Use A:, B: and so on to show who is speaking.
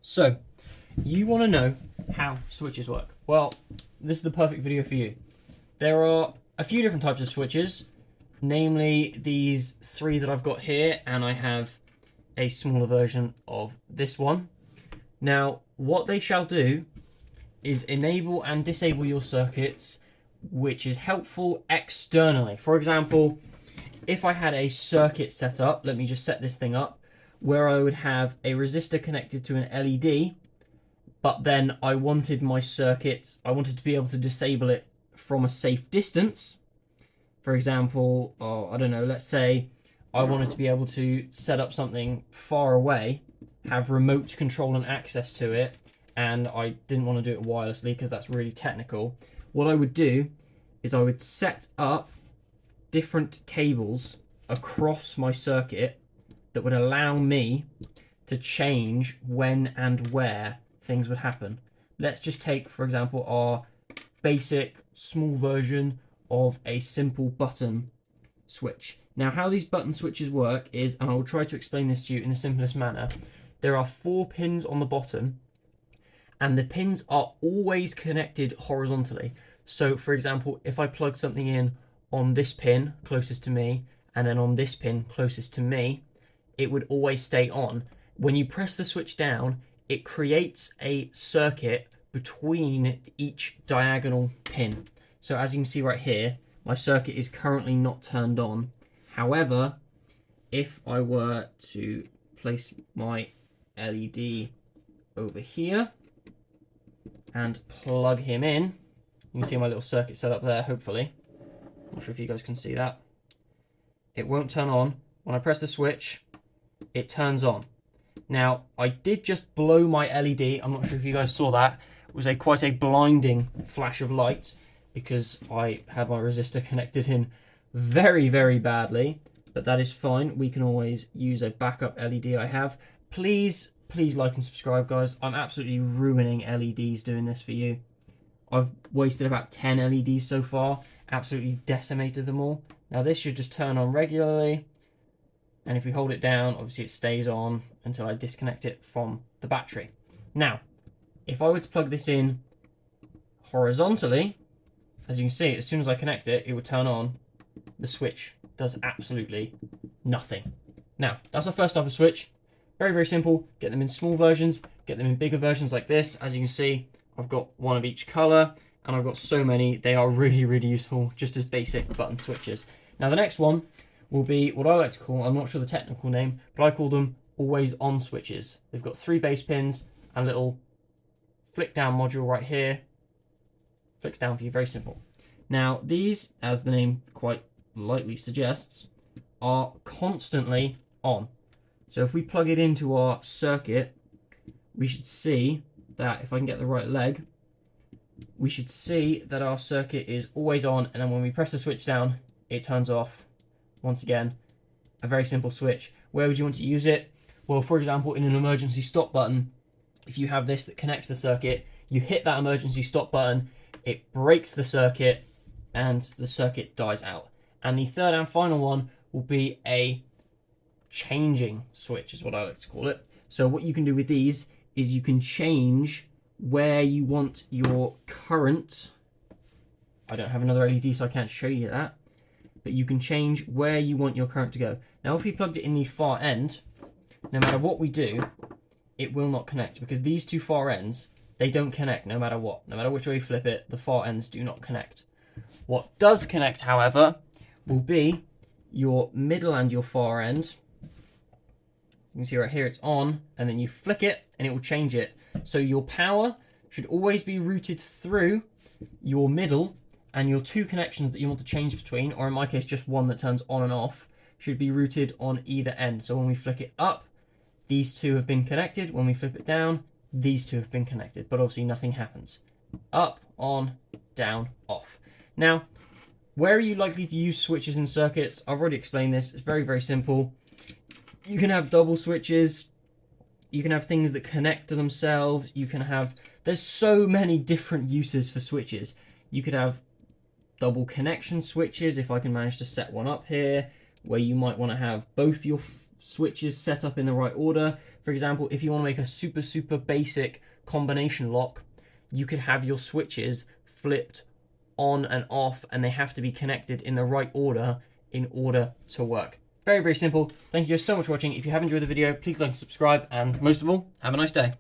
A: So, you want to know how switches work. Well, this is the perfect video for you. There are a few different types of switches, namely these three that I've got here, and I have a smaller version of this one. Now, what they shall do is enable and disable your circuits, which is helpful externally. For example, if I had a circuit set up, let me just set this thing up, where I would have a resistor connected to an LED, but then I wanted my circuit, I wanted to be able to disable it from a safe distance. For example, I don't know, let's say I wanted to be able to set up something far away, have remote control and access to it, and I didn't want to do it wirelessly because that's really technical. What I would do is I would set up different cables across my circuit that would allow me to change when and where things would happen. Let's just take, for example, our basic small version of a simple button switch. Now, how these button switches work is, and I will try to explain this to you in the simplest manner, there are 4 pins on the bottom, and the pins are always connected horizontally. So, for example, if I plug something in on this pin closest to me, and then on this pin closest to me, it would always stay on. When you press the switch down, it creates a circuit between each diagonal pin. So as you can see right here, my circuit is currently not turned on. However, if I were to place my LED over here and plug him in, you can see my little circuit set up there, hopefully. I'm not sure if you guys can see that. It won't turn on. When I press the switch, it turns on. Now, I did just blow my LED. I'm not sure if you guys saw that. It was quite a blinding flash of light because I had my resistor connected in very, very badly. But that is fine. We can always use a backup LED I have. Please like and subscribe, guys. I'm absolutely ruining LEDs doing this for you. I've wasted about 10 LEDs so far. Absolutely decimated them all. Now, this should just turn on regularly. And if we hold it down, obviously it stays on until I disconnect it from the battery. Now, if I were to plug this in horizontally, as you can see, as soon as I connect it, it would turn on. The switch does absolutely nothing. Now, that's our first type of switch. Very, very simple. Get them in small versions, get them in bigger versions like this. As you can see, I've got one of each color, and I've got so many. They are really, really useful, just as basic button switches. Now, the next one will be what I like to call, I'm not sure the technical name, but I call them always on switches. They've got 3 base pins and a little flick down module right here. Flicks down for you, very simple. Now, these, as the name quite lightly suggests, are constantly on. So if we plug it into our circuit, we should see that, if I can get the right leg, we should see that our circuit is always on, and then when we press the switch down, it turns off. Once again, a very simple switch. Where would you want to use it? Well, for example, in an emergency stop button, if you have this that connects the circuit, you hit that emergency stop button, it breaks the circuit, and the circuit dies out. And the third and final one will be a changing switch, is what I like to call it. So what you can do with these is you can change where you want your current. I don't have another LED, so I can't show you that. But you can change where you want your current to go. Now, if we plugged it in the far end, no matter what we do, it will not connect, because these 2 far ends, they don't connect no matter what. No matter which way you flip it, the far ends do not connect. What does connect, however, will be your middle and your far end. You can see right here it's on, and then you flick it and it will change it. So your power should always be routed through your middle, and your 2 connections that you want to change between, or in my case just one that turns on and off, should be routed on either end. So when we flick it up, these 2 have been connected. When we flip it down, these 2 have been connected, but obviously nothing happens. Up, on, down, off. Now, where are you likely to use switches in circuits? I've already explained this. It's very, very simple. You can have double switches. You can have things that connect to themselves. You can have, there's so many different uses for switches. You could have double connection switches, if I can manage to set one up here, where you might want to have both your switches set up in the right order. For example, if you want to make a super basic combination lock, you could have your switches flipped on and off, and they have to be connected in the right order in order to work. Very simple. Thank you guys so much for watching. If you have enjoyed the video, please like and subscribe, and most of all, have a nice day.